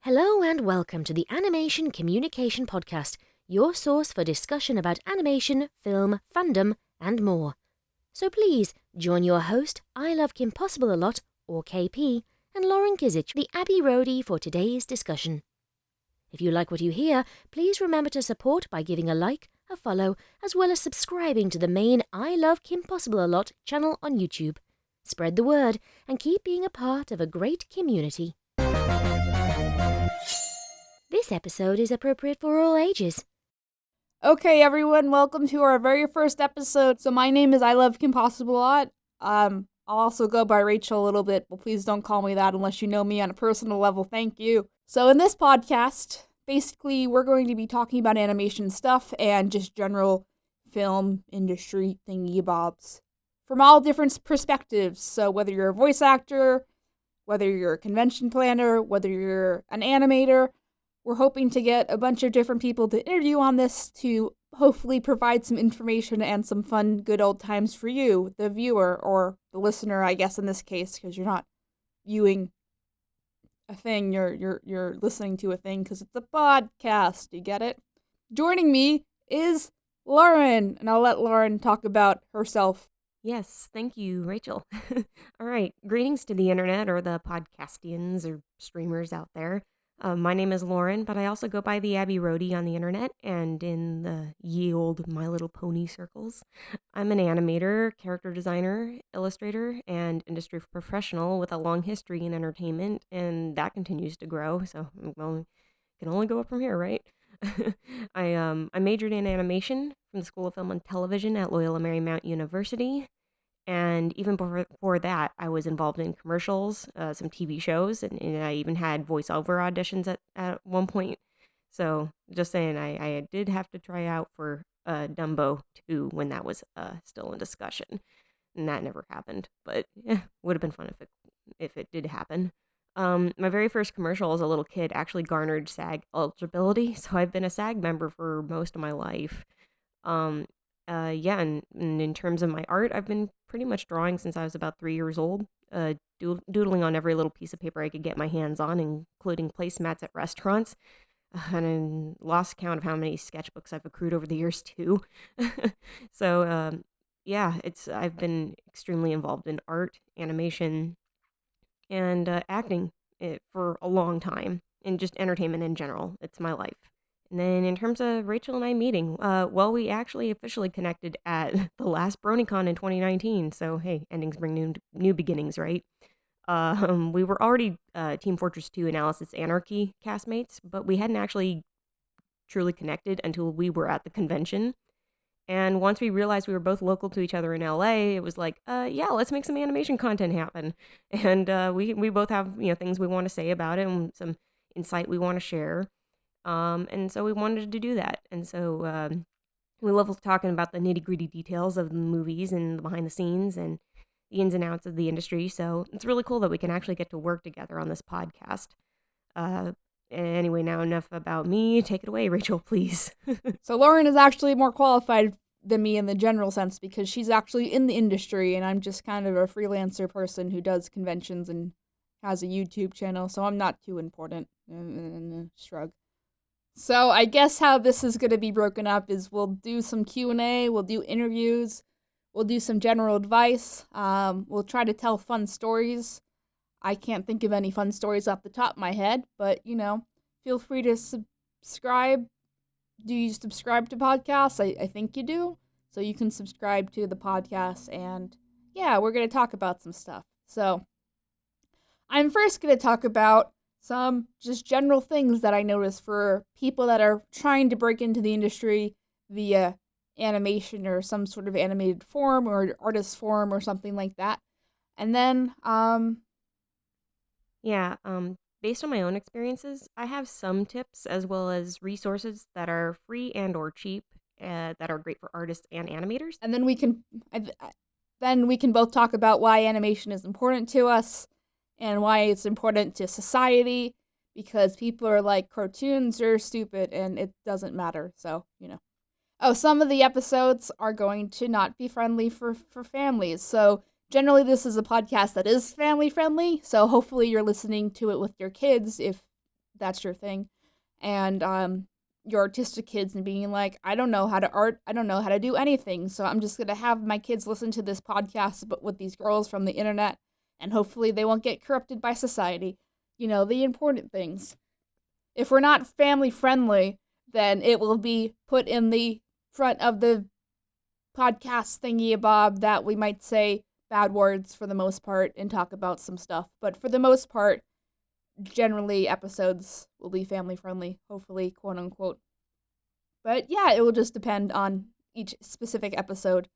Hello and welcome to the Animation Communication Podcast, your source for discussion about animation, film, fandom, and more. So please join your host, I Love Kim Possible a Lot, or KP, and Lauren Kizich, the Abbey Roadie, for today's discussion. If you like what you hear, please remember to support by giving a like, a follow, as well as subscribing to the main I Love Kim Possible a Lot channel on YouTube. Spread the word and keep being a part of a great community. This episode is appropriate for all ages. Okay, everyone, welcome to our very first episode. So my name is I Love Kim Possible a Lot. I'll also go by Rachel a little bit, but please don't call me that unless you know me on a personal level. Thank you. So in this podcast, basically, we're going to be talking about animation stuff and just general film industry thingy-bobs from all different perspectives. So whether you're a voice actor, whether you're a convention planner, whether you're an animator, we're hoping to get a bunch of different people to interview on this to hopefully provide some information and some fun, good old times for you, the viewer, or the listener, I guess, in this case, because you're not viewing a thing, you're listening to a thing because it's a podcast. You get it? Joining me is Lauren, and I'll let Lauren talk about herself. Yes, thank you, Rachel. All right, greetings to the internet or the podcastians or streamers out there. My name is Lauren, but I also go by the Abbey Roadie on the internet and in the ye olde My Little Pony circles. I'm an animator, character designer, illustrator, and industry professional with a long history in entertainment, and that continues to grow, so can only go up from here, right? I majored in animation from the School of Film and Television at Loyola Marymount University. And even before that, I was involved in commercials, some TV shows, and I even had voiceover auditions at one point. So just saying, I did have to try out for Dumbo 2 when that was still in discussion. And that never happened, but would have been fun if it did happen. My very first commercial as a little kid actually garnered SAG eligibility, so I've been a SAG member for most of my life. And in terms of my art, I've been pretty much drawing since I was about 3 years old, doodling on every little piece of paper I could get my hands on, including placemats at restaurants, and I lost count of how many sketchbooks I've accrued over the years, too. So, I've been extremely involved in art, animation, and acting for a long time, and just entertainment in general. It's my life. And then in terms of Rachel and I meeting, we actually officially connected at the last BronyCon in 2019. So, hey, endings bring new beginnings, right? We were already Team Fortress 2 and Alice's Anarchy castmates, but we hadn't actually truly connected until we were at the convention. And once we realized we were both local to each other in LA, it was like, let's make some animation content happen. And we both have things we want to say about it and some insight we want to share. And so we wanted to do that. And so we love talking about the nitty-gritty details of the movies and the behind the scenes and the ins and outs of the industry. So it's really cool that we can actually get to work together on this podcast. Anyway, now enough about me. Take it away, Rachel, please. So Lauren is actually more qualified than me in the general sense because she's actually in the industry and I'm just kind of a freelancer person who does conventions and has a YouTube channel, so I'm not too important. Shrug. So I guess how this is going to be broken up is we'll do some Q&A, we'll do interviews, we'll do some general advice, we'll try to tell fun stories. I can't think of any fun stories off the top of my head, but, feel free to subscribe. Do you subscribe to podcasts? I think you do. So you can subscribe to the podcast, and yeah, we're going to talk about some stuff. So I'm first going to talk about some just general things that I notice for people that are trying to break into the industry via animation or some sort of animated form or artist form or something like that. And then, based on my own experiences, I have some tips as well as resources that are free and or cheap that are great for artists and animators. And then we can both talk about why animation is important to us and why it's important to society, because people are like, cartoons are stupid and it doesn't matter. So, some of the episodes are going to not be friendly for families. So generally, this is a podcast that is family friendly, so hopefully you're listening to it with your kids if that's your thing. And your artistic kids and being like, I don't know how to art, I don't know how to do anything, so I'm just gonna have my kids listen to this podcast but with these girls from the internet, and hopefully they won't get corrupted by society. The important things. If we're not family friendly, then it will be put in the front of the podcast thingy bob that we might say bad words for the most part and talk about some stuff. But for the most part, generally episodes will be family friendly, hopefully, quote unquote. But yeah, it will just depend on each specific episode.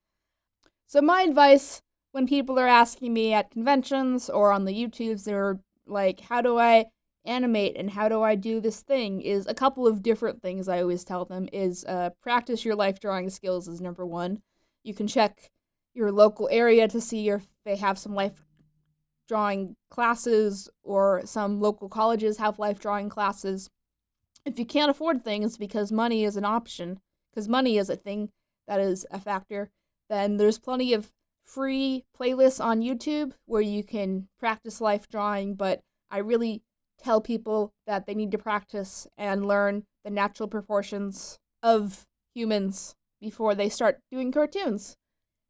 So my advice when people are asking me at conventions or on the YouTubes, they're like, how do I animate and how do I do this thing, is a couple of different things I always tell them is practice your life drawing skills is number one. You can check your local area to see if they have some life drawing classes or some local colleges have life drawing classes. If you can't afford things because money is an option, because money is a thing that is a factor, then there's plenty of free playlists on YouTube where you can practice life drawing, but I really tell people that they need to practice and learn the natural proportions of humans before they start doing cartoons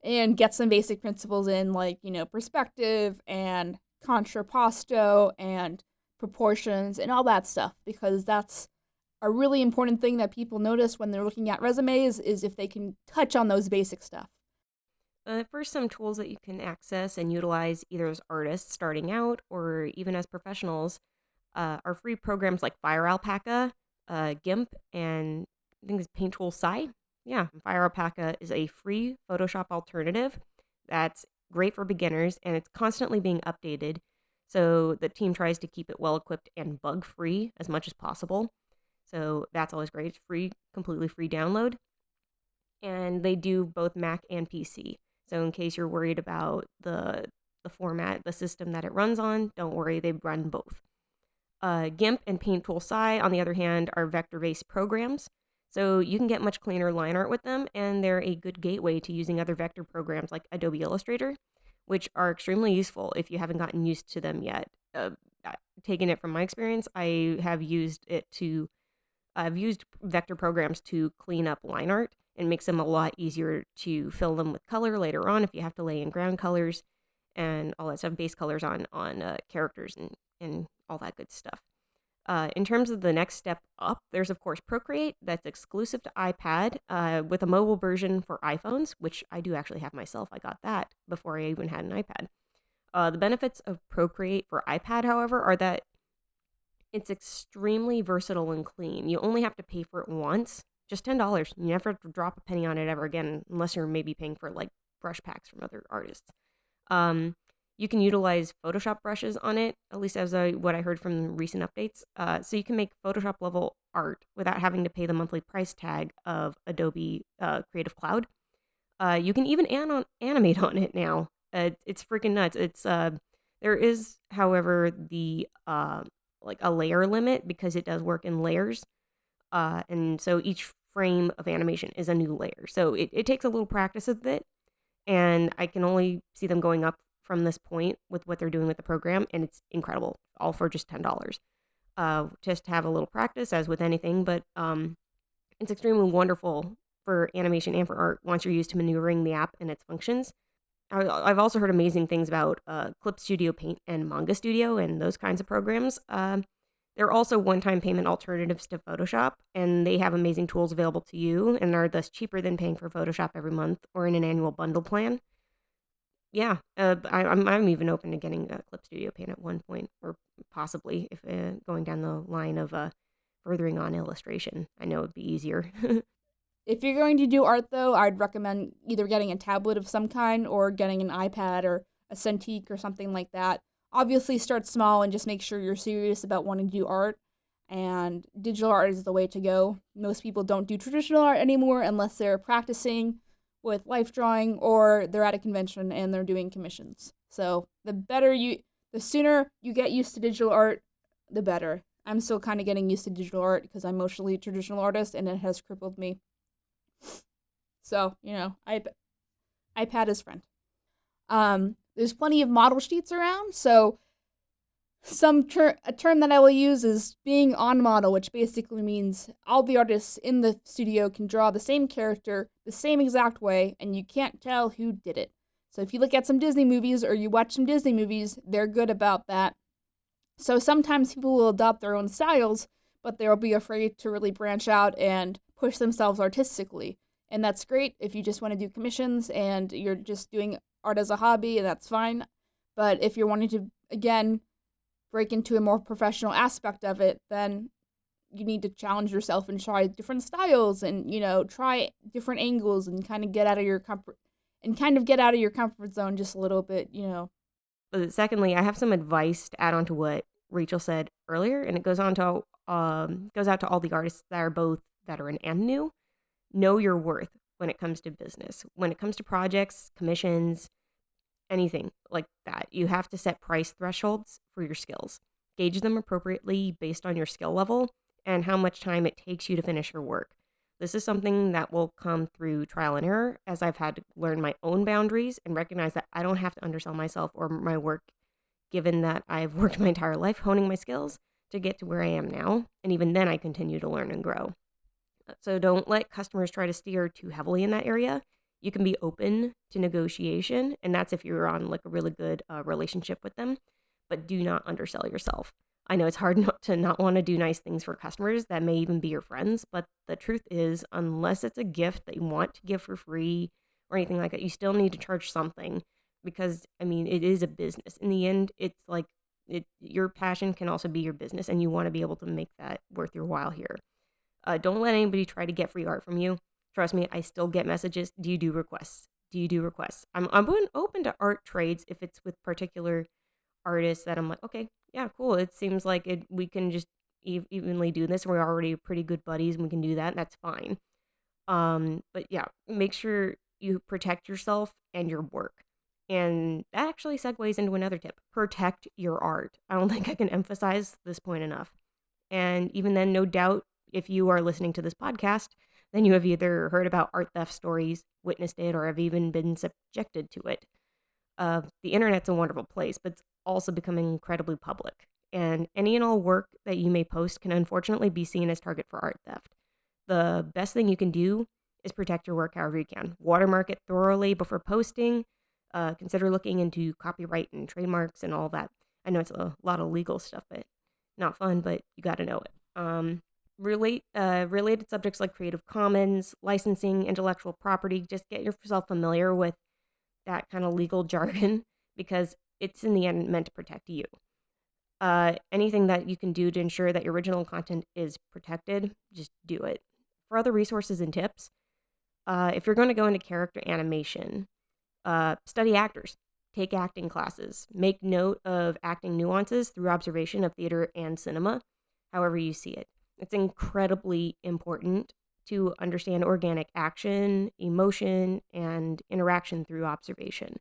and get some basic principles in, like, perspective and contrapposto and proportions and all that stuff, because that's a really important thing that people notice when they're looking at resumes, is if they can touch on those basic stuff. First, some tools that you can access and utilize either as artists starting out or even as professionals are free programs like Fire Alpaca, GIMP, and I think it's Paint Tool Sci. Yeah, Fire Alpaca is a free Photoshop alternative that's great for beginners, and it's constantly being updated. So the team tries to keep it well equipped and bug free as much as possible. So that's always great. It's free, completely free download. And they do both Mac and PC. So in case you're worried about the format, the system that it runs on, don't worry, they run both. GIMP and Paint Tool Sci, on the other hand, are vector-based programs. So you can get much cleaner line art with them, and they're a good gateway to using other vector programs like Adobe Illustrator, which are extremely useful if you haven't gotten used to them yet. Taking it from my experience, I've used vector programs to clean up line art and makes them a lot easier to fill them with color later on if you have to lay in ground colors and all that stuff, base colors on characters and all that good stuff. In terms of the next step up, there's of course Procreate that's exclusive to iPad with a mobile version for iPhones, which I do actually have myself. I got that before I even had an iPad. The benefits of Procreate for iPad, however, are that it's extremely versatile and clean. You only have to pay for it once, just $10. You never have to drop a penny on it ever again, unless you're maybe paying for like brush packs from other artists. Um, you can utilize Photoshop brushes on it, at least as what I heard from recent updates. So you can make Photoshop level art without having to pay the monthly price tag of Adobe Creative Cloud. You can even animate on it now. It's freaking nuts. There is, however, the like a layer limit because it does work in layers, and so each frame of animation is a new layer. So it takes a little practice with it, and I can only see them going up from this point with what they're doing with the program, and it's incredible. All for just $10. Just to have a little practice, as with anything, but it's extremely wonderful for animation and for art once you're used to maneuvering the app and its functions. I've also heard amazing things about Clip Studio Paint and Manga Studio and those kinds of programs. They're also one-time payment alternatives to Photoshop, and they have amazing tools available to you and are thus cheaper than paying for Photoshop every month or in an annual bundle plan. Yeah, I'm even open to getting Clip Studio Paint at one point, or possibly if going down the line of furthering on illustration. I know it'd be easier. If you're going to do art, though, I'd recommend either getting a tablet of some kind or getting an iPad or a Cintiq or something like that. Obviously, start small and just make sure you're serious about wanting to do art. And digital art is the way to go. Most people don't do traditional art anymore unless they're practicing with life drawing or they're at a convention and they're doing commissions. So the sooner you get used to digital art, the better. I'm still kind of getting used to digital art because I'm mostly a traditional artist and it has crippled me. So, iPad is friend. There's plenty of model sheets around, so A term that I will use is being on model, which basically means all the artists in the studio can draw the same character the same exact way, and you can't tell who did it. So if you look at some Disney movies or you watch some Disney movies, they're good about that. So sometimes people will adopt their own styles, but they'll be afraid to really branch out and push themselves artistically. And that's great if you just want to do commissions and you're just doing art as a hobby, and that's fine. But if you're wanting to, again, break into a more professional aspect of it, then you need to challenge yourself and try different styles and, try different angles and kind of get out of your comfort zone just a little bit. But secondly, I have some advice to add on to what Rachel said earlier, and it goes out to all the artists that are both veteran and new. Know your worth when it comes to business. When it comes to projects, commissions, anything like that, you have to set price thresholds for your skills. Gauge them appropriately based on your skill level and how much time it takes you to finish your work. This is something that will come through trial and error as I've had to learn my own boundaries and recognize that I don't have to undersell myself or my work, given that I've worked my entire life honing my skills to get to where I am now. And even then, I continue to learn and grow. So don't let customers try to steer too heavily in that area. You can be open to negotiation, and that's if you're on like a really good relationship with them, but do not undersell yourself. I know it's hard not to not want to do nice things for customers that may even be your friends, but the truth is, unless it's a gift that you want to give for free or anything like that, you still need to charge something because, I mean, it is a business. In the end, it's like your passion can also be your business, and you want to be able to make that worth your while here. Don't let anybody try to get free art from you. Trust me, I still get messages. Do you do requests? Do you do requests? I'm open to art trades if it's with particular artists that I'm like, okay, yeah, cool. It seems like we can just evenly do this. We're already pretty good buddies and we can do that. That's fine. But yeah, make sure you protect yourself and your work. And that actually segues into another tip. Protect your art. I don't think I can emphasize this point enough. And even then, no doubt, if you are listening to this podcast, then you have either heard about art theft stories, witnessed it, or have even been subjected to it. The internet's a wonderful place, but it's also becoming incredibly public. And any and all work that you may post can unfortunately be seen as target for art theft. The best thing you can do is protect your work however you can. Watermark it thoroughly before posting. Consider looking into copyright and trademarks and all that. I know it's a lot of legal stuff, but not fun, but you got to know it. Related subjects like Creative Commons, licensing, intellectual property, just get yourself familiar with that kind of legal jargon because it's in the end meant to protect you. Anything that you can do to ensure that your original content is protected, just do it. For other resources and tips, if you're going to go into character animation, study actors, take acting classes, make note of acting nuances through observation of theater and cinema, however you see it. It's incredibly important to understand organic action, emotion, and interaction through observation.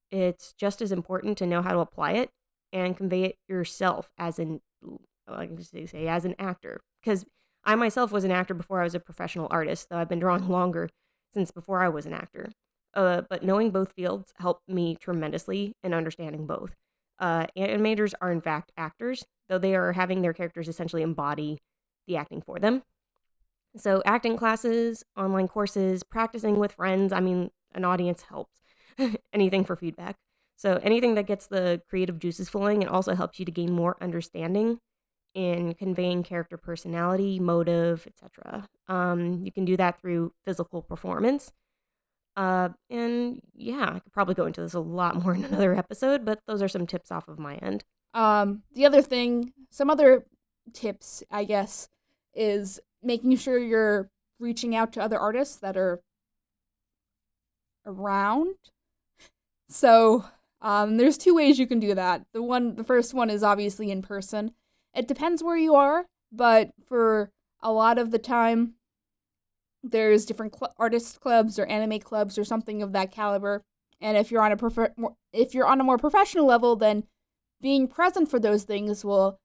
It's just as important to know how to apply it and convey it yourself as as an actor. Because I myself was an actor before I was a professional artist, though I've been drawing longer since before I was an actor. But knowing both fields helped me tremendously in understanding both. Animators are in fact actors, though they are having their characters essentially embody the acting for them. So acting classes, online courses, practicing with friends, I mean, an audience helps. Anything for feedback. So anything that gets the creative juices flowing, it also helps you to gain more understanding in conveying character personality, motive, etc. You can do that through physical performance. And yeah, I could probably go into this a lot more in another episode, but those are some tips off of my end. The other thing, some other tips, I guess, is making sure you're reaching out to other artists that are around. So, there's two ways you can do that. The first one is obviously in person. It depends where you are, but for a lot of the time, there's different artist clubs or anime clubs or something of that caliber. And if you're on a more professional level, then being present for those things will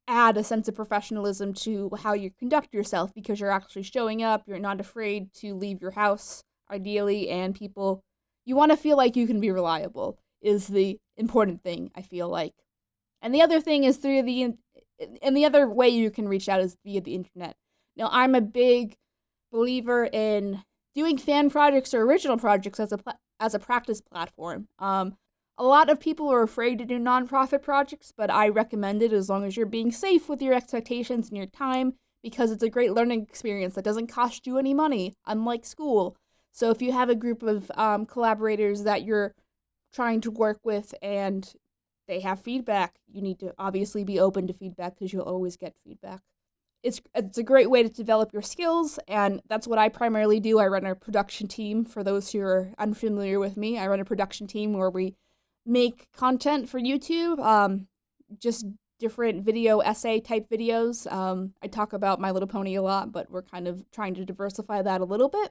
add a sense of professionalism to how you conduct yourself because you're actually showing up. You're not afraid to leave your house, ideally, and you want to feel like you can be reliable is the important thing, I feel like. And the other thing is and the other way you can reach out is via the internet. Now, I'm a big believer in doing fan projects or original projects as a practice platform. A lot of people are afraid to do nonprofit projects, but I recommend it as long as you're being safe with your expectations and your time, because it's a great learning experience that doesn't cost you any money, unlike school. So if you have a group of collaborators that you're trying to work with and they have feedback, you need to obviously be open to feedback because you'll always get feedback. It's a great way to develop your skills, and that's what I primarily do. I run a production team. For those who are unfamiliar with me, I run a production team where we make content for YouTube, just different video essay type videos. I talk about My Little Pony a lot, but we're kind of trying to diversify that a little bit.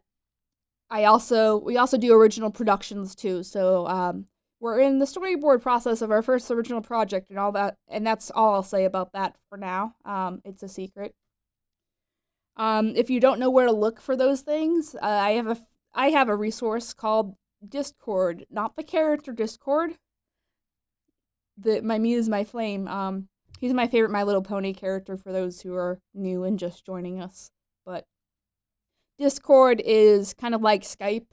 We also do original productions too. So we're in the storyboard process of our first original project and all that, and that's all I'll say about that for now. It's a secret. If you don't know where to look for those things, I have a resource called Discord, not the character Discord. My Muse, my flame. He's my favorite My Little Pony character for those who are new and just joining us. But Discord is kind of like Skype,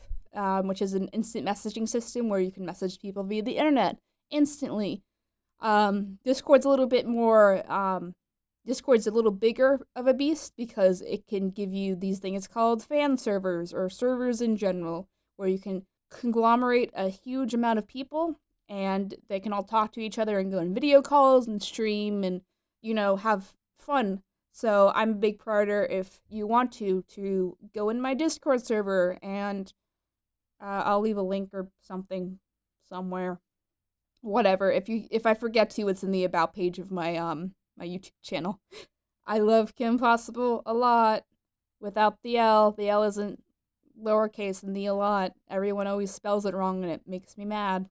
which is an instant messaging system where you can message people via the internet instantly. Discord's a little bit more. Discord's a little bigger of a beast because it can give you these things called fan servers or servers in general, where you can conglomerate a huge amount of people and they can all talk to each other and go on video calls and stream and, have fun. So I'm a big promoter, if you want to go in my Discord server, and I'll leave a link or something somewhere. Whatever. If I forget to, it's in the about page of my YouTube channel. I love Kim Possible a lot. Without the L. The L isn't lowercase in the a lot. Everyone always spells it wrong and it makes me mad.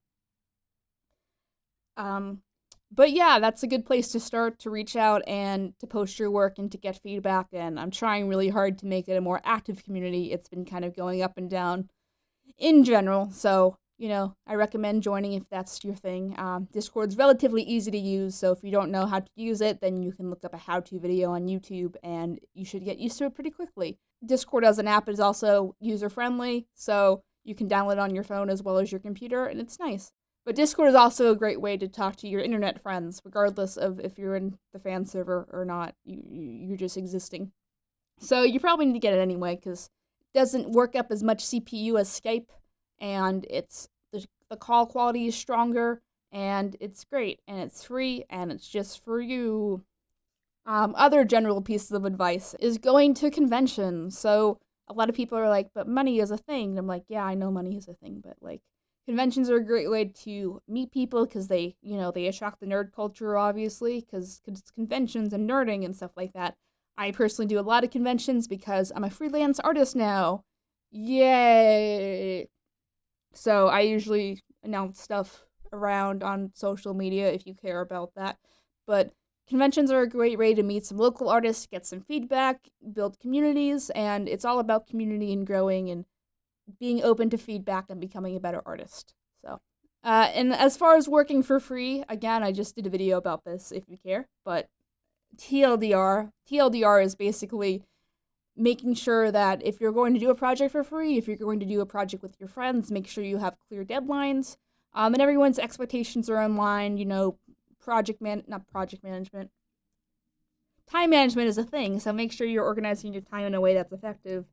But yeah, that's a good place to start to reach out and to post your work and to get feedback. And I'm trying really hard to make it a more active community. It's been kind of going up and down in general. So, I recommend joining if that's your thing. Discord's relatively easy to use. So if you don't know how to use it, then you can look up a how-to video on YouTube and you should get used to it pretty quickly. Discord as an app is also user-friendly. So you can download it on your phone as well as your computer, and it's nice. But Discord is also a great way to talk to your internet friends, regardless of if you're in the fan server or not. You're just existing. So you probably need to get it anyway, because it doesn't work up as much CPU as Skype, and the call quality is stronger, and it's great, and it's free, and it's just for you. Other general pieces of advice is going to conventions. So a lot of people are like, but money is a thing. And I'm like, yeah, I know money is a thing, but conventions are a great way to meet people because they attract the nerd culture, obviously, because it's conventions and nerding and stuff like that. I personally do a lot of conventions because I'm a freelance artist now. Yay! So I usually announce stuff around on social media if you care about that. But conventions are a great way to meet some local artists, get some feedback, build communities, and it's all about community and growing and being open to feedback and becoming a better artist. So, and as far as working for free, again, I just did a video about this if you care, but TLDR is basically making sure that if you're going to do a project for free, if you're going to do a project with your friends, make sure you have clear deadlines, and everyone's expectations are in line. Not project management. Time management is a thing, so make sure you're organizing your time in a way that's effective.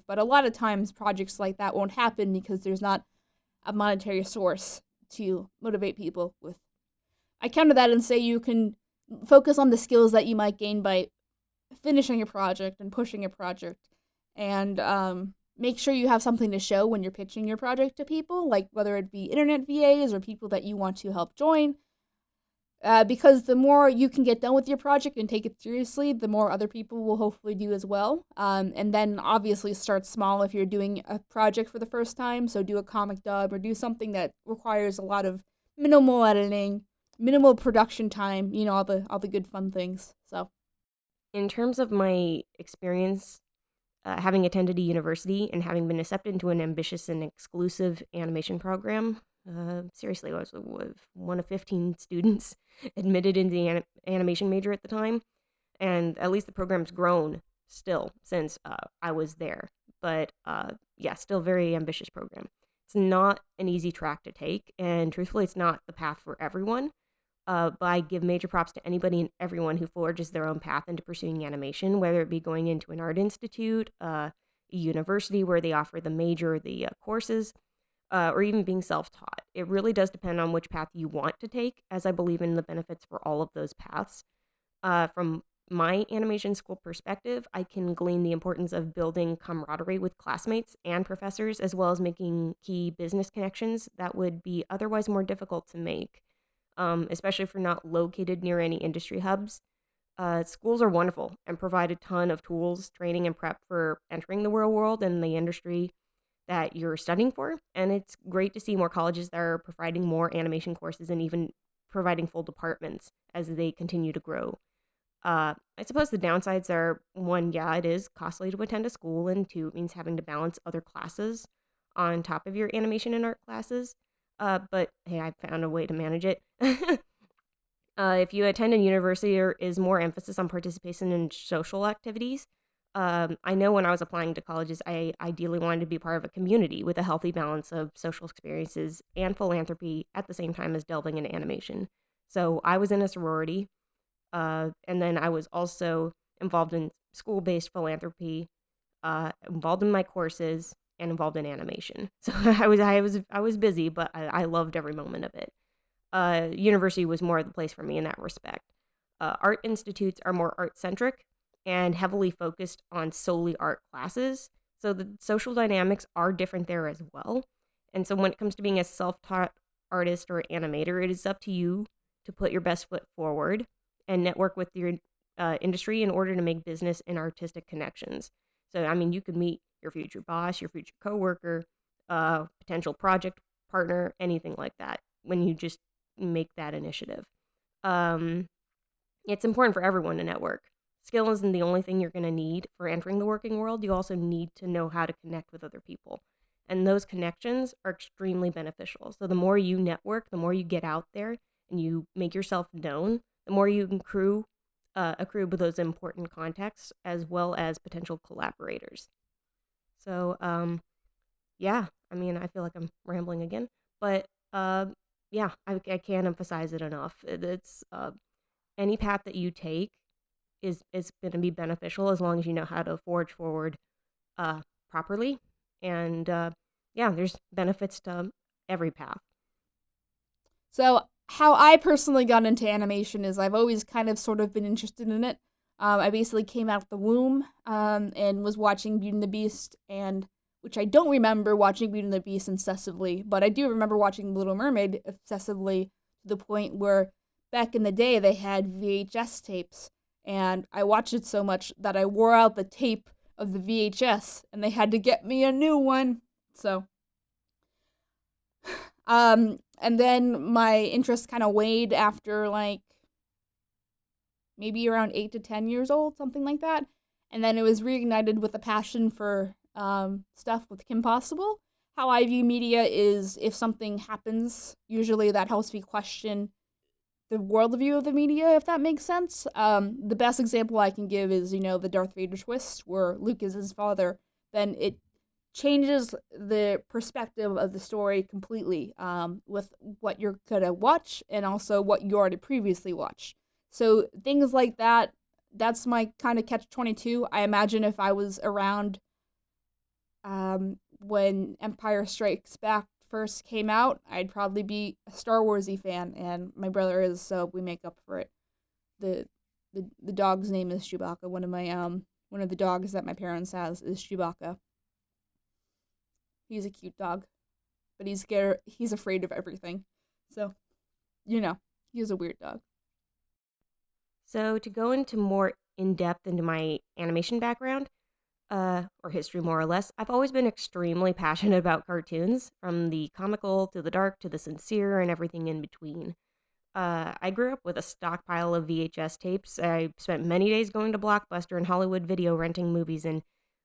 But a lot of times projects like that won't happen because there's not a monetary source to motivate people with. I counter that and say you can focus on the skills that you might gain by finishing a project and pushing a project, and make sure you have something to show when you're pitching your project to people, like whether it be internet VAs or people that you want to help join. Because the more you can get done with your project and take it seriously, the more other people will hopefully do as well. And then obviously start small if you're doing a project for the first time. So do a comic dub or do something that requires a lot of minimal editing, minimal production time, all the good fun things. So In terms of my experience, having attended a university and having been accepted into an ambitious and exclusive animation program, seriously, I was one of 15 students admitted in the animation major at the time, and at least the program's grown still since I was there. But yeah, still very ambitious program. It's not an easy track to take, and truthfully, it's not the path for everyone. But I give major props to anybody and everyone who forges their own path into pursuing animation, whether it be going into an art institute, a university where they offer the major, the courses, or even being self taught. It really does depend on which path you want to take, as I believe in the benefits for all of those paths. From my animation school perspective, I can glean the importance of building camaraderie with classmates and professors, as well as making key business connections that would be otherwise more difficult to make, especially if you're not located near any industry hubs. Schools are wonderful and provide a ton of tools, training, and prep for entering the real world and the industry that you're studying for. And it's great to see more colleges that are providing more animation courses and even providing full departments as they continue to grow. I suppose the downsides are one, yeah, it is costly to attend a school, and two, it means having to balance other classes on top of your animation and art classes. But hey, I found a way to manage it. If you attend a university, there is more emphasis on participation in social activities. I know when I was applying to colleges, I ideally wanted to be part of a community with a healthy balance of social experiences and philanthropy at the same time as delving into animation. So I was in a sorority, and then I was also involved in school-based philanthropy, involved in my courses, and involved in animation. So I was busy, but I loved every moment of it. University was more the place for me in that respect. Art institutes are more art centric and heavily focused on solely art classes. So the social dynamics are different there as well. And so when it comes to being a self taught artist or animator, it is up to you to put your best foot forward and network with your industry in order to make business and artistic connections. So, I mean, you could meet your future boss, your future coworker, potential project partner, anything like that when you just make that initiative. Um, it's important for everyone to network. Skill isn't the only thing you're going to need for entering the working world. You also need to know how to connect with other people. And those connections are extremely beneficial. So the more you network, the more you get out there and you make yourself known, the more you can accrue with those important contacts as well as potential collaborators. So, yeah, I mean, I feel like I'm rambling again, but yeah, I can't emphasize it enough. It's any path that you take is going to be beneficial as long as you know how to forge forward uh, properly. And yeah, there's benefits to every path. So, how I personally got into animation is I've always kind of sort of been interested in it. I basically came out the womb and was watching Beauty and the Beast, and which I don't remember watching Beauty and the Beast incessantly, but I do remember watching Little Mermaid obsessively to the point where back in the day they had VHS tapes, and I watched it so much that I wore out the tape of the VHS, and they had to get me a new one. So and then my interest kind of waned after like maybe around 8 to 10 years old, something like that. And then it was reignited with a passion for stuff with Kim Possible. How I view media is if something happens, usually that helps me question the worldview of the media, if that makes sense. The best example I can give is, the Darth Vader twist where Luke is his father. Then it changes the perspective of the story completely with what you're going to watch and also what you already previously watched. So things like that, that's my kind of catch-22. I imagine if I was around when Empire Strikes Back first came out, I'd probably be a Star Warsy fan, and my brother is, so we make up for it. The dog's name is Chewbacca. One of the dogs that my parents has is Chewbacca. He's a cute dog, but he's scared. He's afraid of everything. So, he's a weird dog. So to go into more in depth into my animation background, or history more or less, I've always been extremely passionate about cartoons, from the comical to the dark to the sincere and everything in between. I grew up with a stockpile of VHS tapes. I spent many days going to Blockbuster and Hollywood Video renting movies, and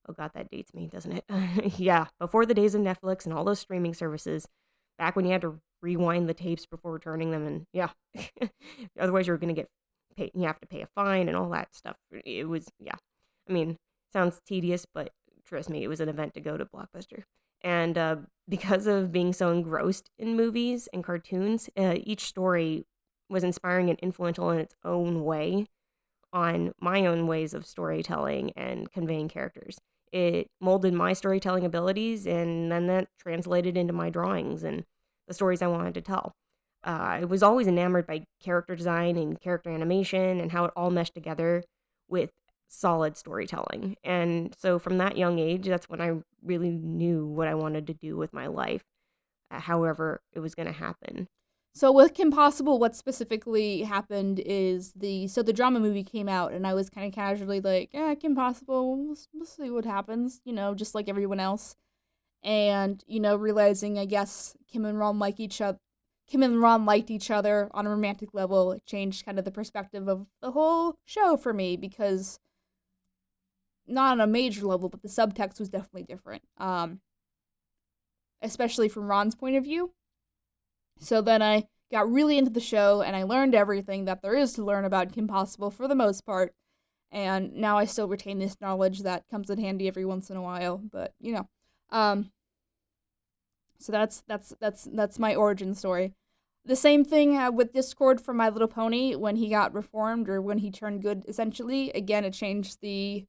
oh god, that dates me, doesn't it? Yeah, before the days of Netflix and all those streaming services, back when you had to rewind the tapes before returning them, and yeah, otherwise you're gonna get paid. You have to pay a fine and all that stuff. It was yeah. I mean, sounds tedious, but trust me, it was an event to go to Blockbuster. And because of being so engrossed in movies and cartoons, each story was inspiring and influential in its own way on my own ways of storytelling and conveying characters. It molded my storytelling abilities, and then that translated into my drawings and the stories I wanted to tell. I was always enamored by character design and character animation and how it all meshed together with solid storytelling. And so from that young age, that's when I really knew what I wanted to do with my life, however it was going to happen. So with Kim Possible, what specifically happened is the drama movie came out, and I was kind of casually like, yeah, Kim Possible, we'll see what happens, just like everyone else. And realizing I guess Kim and Ron liked each other on a romantic level. It changed kind of the perspective of the whole show for me because not on a major level, but the subtext was definitely different. Especially from Ron's point of view. So then I got really into the show and I learned everything that there is to learn about Kim Possible for the most part. And now I still retain this knowledge that comes in handy every once in a while. But so that's my origin story. The same thing with Discord for My Little Pony when he got reformed or when he turned good. Essentially, again, it changed the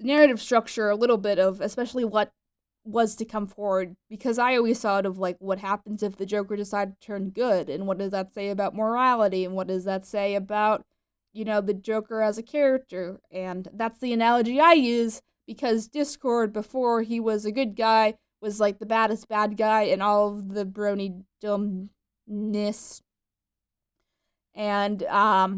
narrative structure a little bit of especially what was to come forward, because I always thought of like what happens if the Joker decided to turn good, and what does that say about morality, and what does that say about the Joker as a character. And that's the analogy I use because Discord, before he was a good guy, was like the baddest bad guy in all of the brony dumbness, and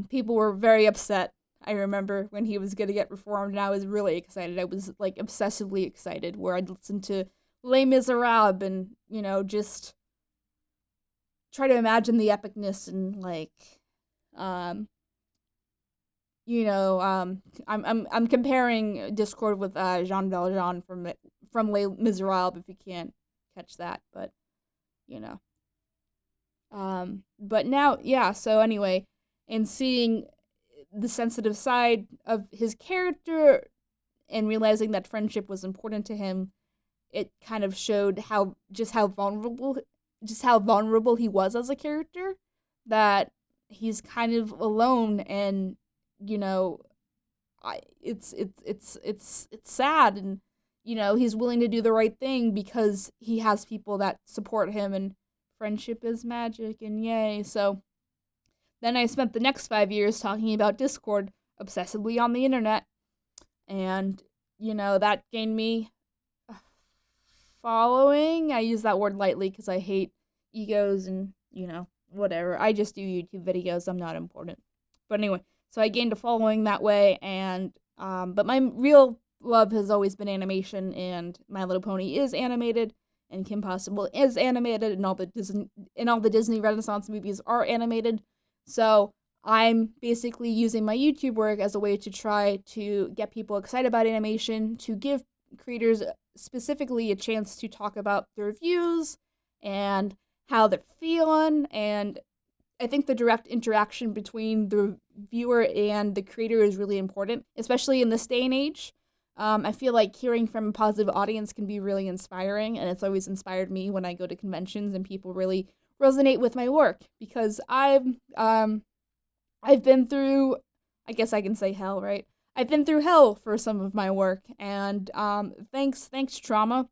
people were very upset. I remember when he was gonna get reformed, and I was really excited. I was like obsessively excited, where I'd listen to Les Miserables and just try to imagine the epicness and like, I'm comparing Discord with Jean Valjean from Les Miserables, if you can't catch that, but you know. But now, yeah. So anyway, and seeing the sensitive side of his character and realizing that friendship was important to him, it kind of showed how vulnerable he was as a character. That he's kind of alone, and it's sad, and he's willing to do the right thing because he has people that support him, and friendship is magic, and yay. So then I spent the next 5 years talking about Discord obsessively on the internet, and that gained me a following. I use that word lightly because I hate egos and whatever. I just do YouTube videos. I'm not important. But anyway, so I gained a following that way, and but my real love has always been animation, and My Little Pony is animated, and Kim Possible is animated, and all the Disney Renaissance movies are animated. So I'm basically using my YouTube work as a way to try to get people excited about animation, to give creators specifically a chance to talk about their reviews and how they're feeling. And I think the direct interaction between the viewer and the creator is really important, especially in this day and age. I feel like hearing from a positive audience can be really inspiring, and it's always inspired me when I go to conventions and people really resonate with my work, because I've been through, I guess I can say hell, right? I've been through hell for some of my work, and thanks trauma,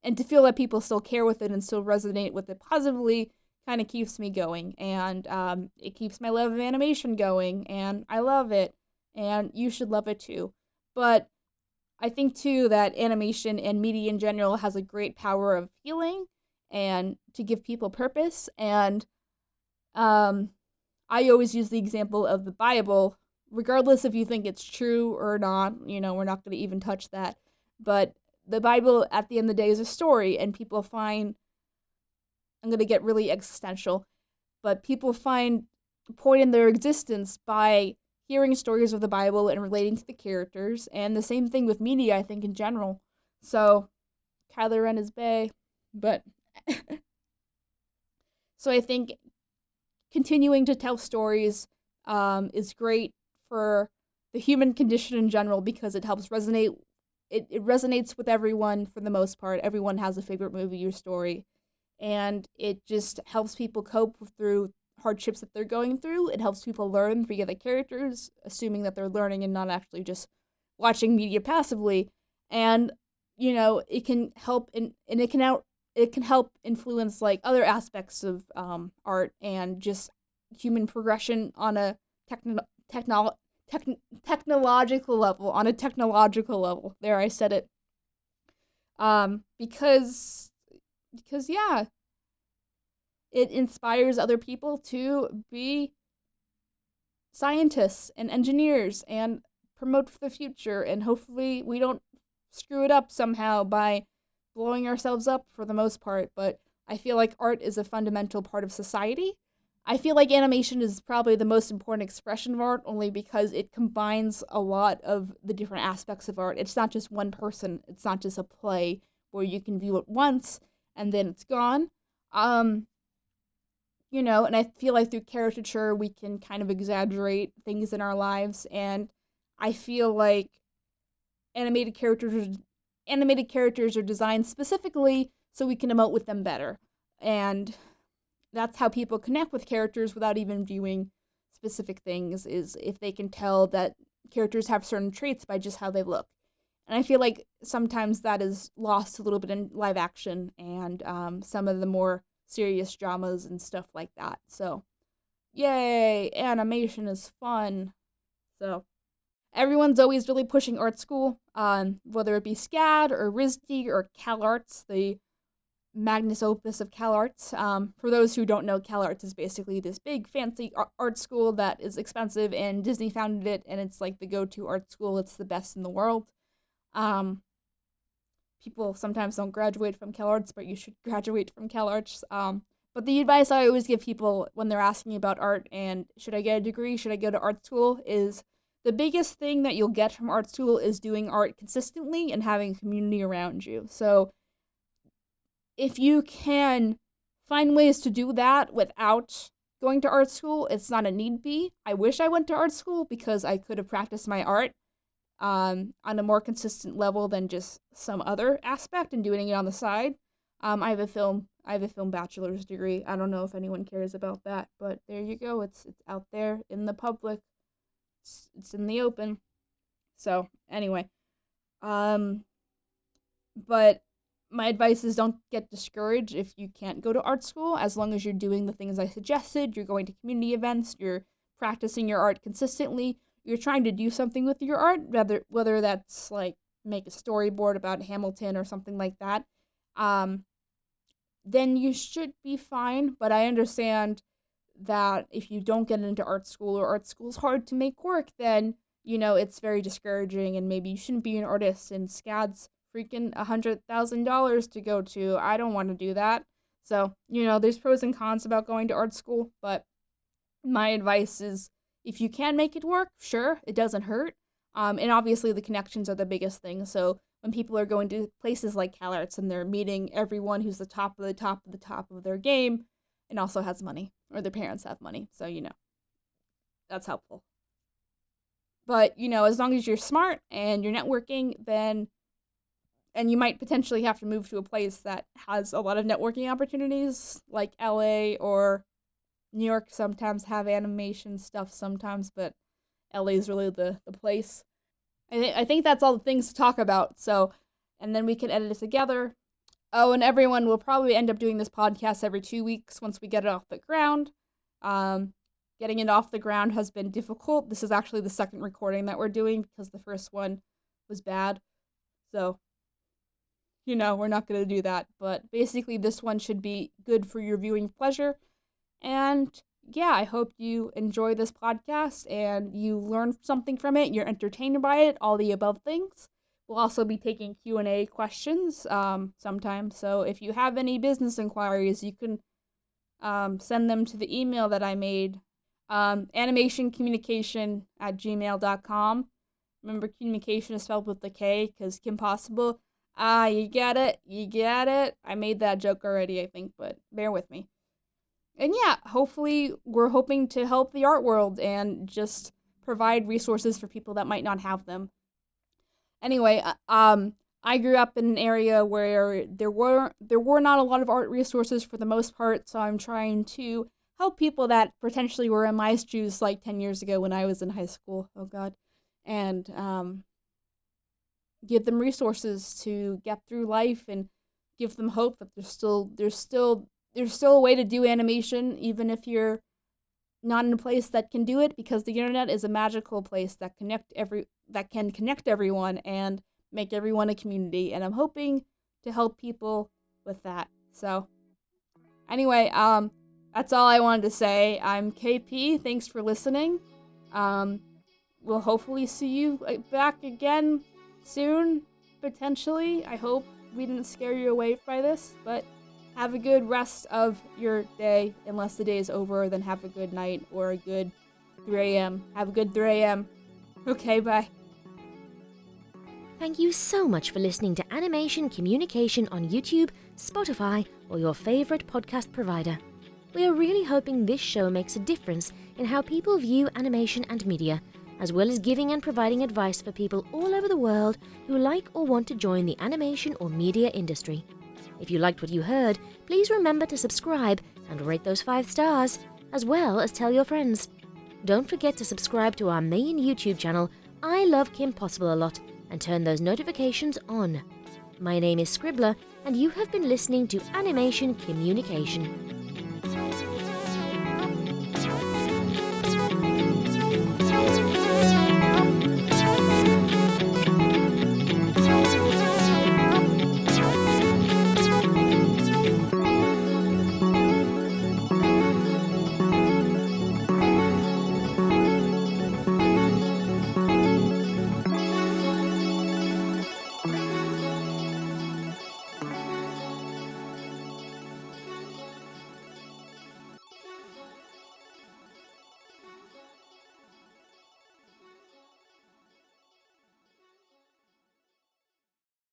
and to feel that people still care with it and still resonate with it positively kind of keeps me going, and it keeps my love of animation going, and I love it, and you should love it too. But I think too that animation and media in general has a great power of healing and to give people purpose. And I always use the example of the Bible, regardless if you think it's true or not. We're not going to even touch that. But the Bible, at the end of the day, is a story, and people find, I'm going to get really existential, but people find point in their existence by hearing stories of the Bible and relating to the characters. And the same thing with media, I think, in general. So Kylo Ren is bae, but So I think continuing to tell stories is great for the human condition in general because it helps resonate. It resonates with everyone for the most part. Everyone has a favorite movie or story, and it just helps people cope through hardships that they're going through. It helps people learn via the characters, assuming that they're learning and not actually just watching media passively. And it can help and it can help influence like other aspects of art and just human progression on a techno- technolo- technological level. On a technological level, there I said it. Because yeah, it inspires other people to be scientists and engineers and promote for the future. And hopefully, we don't screw it up somehow by blowing ourselves up for the most part. But I feel like art is a fundamental part of society. I feel like animation is probably the most important expression of art only because it combines a lot of the different aspects of art. It's not just one person, it's not just a play where you can view it once and then it's gone. Um, and I feel like through caricature we can kind of exaggerate things in our lives, and I feel like animated characters animated characters are designed specifically so we can emote with them better. And that's how people connect with characters without even viewing specific things, is if they can tell that characters have certain traits by just how they look. And I feel like sometimes that is lost a little bit in live action and some of the more serious dramas and stuff like that. So, yay, animation is fun. So, everyone's always really pushing art school, whether it be SCAD or RISD or CalArts, the magnus opus of CalArts. For those who don't know, CalArts is basically this big fancy art school that is expensive, and Disney founded it, and it's like the go-to art school. It's the best in the world. Um, People sometimes don't graduate from CalArts, but you should graduate from CalArts. But the advice I always give people when they're asking about art and should I get a degree, should I go to art school, is the biggest thing that you'll get from art school is doing art consistently and having a community around you. So if you can find ways to do that without going to art school, it's not a need be. I wish I went to art school because I could have practiced my art on a more consistent level than just some other aspect and doing it on the side. I have a film bachelor's degree. I don't know if anyone cares about that, but there you go. It's out there in the public. It's in the open. So anyway, um, but my advice is don't get discouraged if you can't go to art school, as long as you're doing the things I suggested. You're going to community events. You're practicing your art consistently. You're trying to do something with your art, whether that's like make a storyboard about Hamilton or something like that. Um, then you should be fine. But I understand that if you don't get into art school or art school's hard to make work, then it's very discouraging, and maybe you shouldn't be an artist. And SCAD's freaking $100,000 to go to. I don't want to do that. So there's pros and cons about going to art school, but my advice is if you can make it work, sure, it doesn't hurt. And obviously the connections are the biggest thing. So when people are going to places like CalArts and they're meeting everyone who's the top of the top of the top of their game and also has money, or their parents have money. So, that's helpful. But, as long as you're smart and you're networking, then, and you might potentially have to move to a place that has a lot of networking opportunities, like LA or New York sometimes have animation stuff sometimes, but LA is really the place. I think that's all the things to talk about. So, and then we can edit it together. Oh, and everyone will probably end up doing this podcast every 2 weeks once we get it off the ground. Um, Getting it off the ground has been difficult. This is actually the second recording that we're doing because the first one was bad. So, we're not going to do that. But basically, this one should be good for your viewing pleasure. And yeah, I hope you enjoy this podcast and you learn something from it. You're entertained by it, all the above things. We'll also be taking Q&A questions sometimes. So if you have any business inquiries, you can send them to the email that I made, animationcommunication@gmail.com. Remember, communication is spelled with the K because Kim Possible. You get it. You get it. I made that joke already, I think, but bear with me. And yeah, hopefully we're hoping to help the art world and just provide resources for people that might not have them. Anyway, I grew up in an area where there were not a lot of art resources for the most part, so I'm trying to help people that potentially were in my shoes like 10 years ago when I was in high school. Oh god. And give them resources to get through life and give them hope that there's still a way to do animation even if you're not in a place that can do it, because the internet is a magical place that can connect everyone and make everyone a community, and I'm hoping to help people with that. So anyway, that's all I wanted to say. I'm KP. Thanks for listening. Um, we'll hopefully see you back again soon, potentially. I hope we didn't scare you away by this, but have a good rest of your day. Unless the day is over, then have a good night or a good 3 a.m. Have a good 3 a.m. Okay, bye. Thank you so much for listening to Animation Communication on YouTube, Spotify, or your favorite podcast provider. We are really hoping this show makes a difference in how people view animation and media, as well as giving and providing advice for people all over the world who like or want to join the animation or media industry. If you liked what you heard, please remember to subscribe and rate those 5 stars, as well as tell your friends. Don't forget to subscribe to our main YouTube channel, I Love Kim Possible a Lot, and turn those notifications on. My name is Scribbler, and you have been listening to Animation Communication.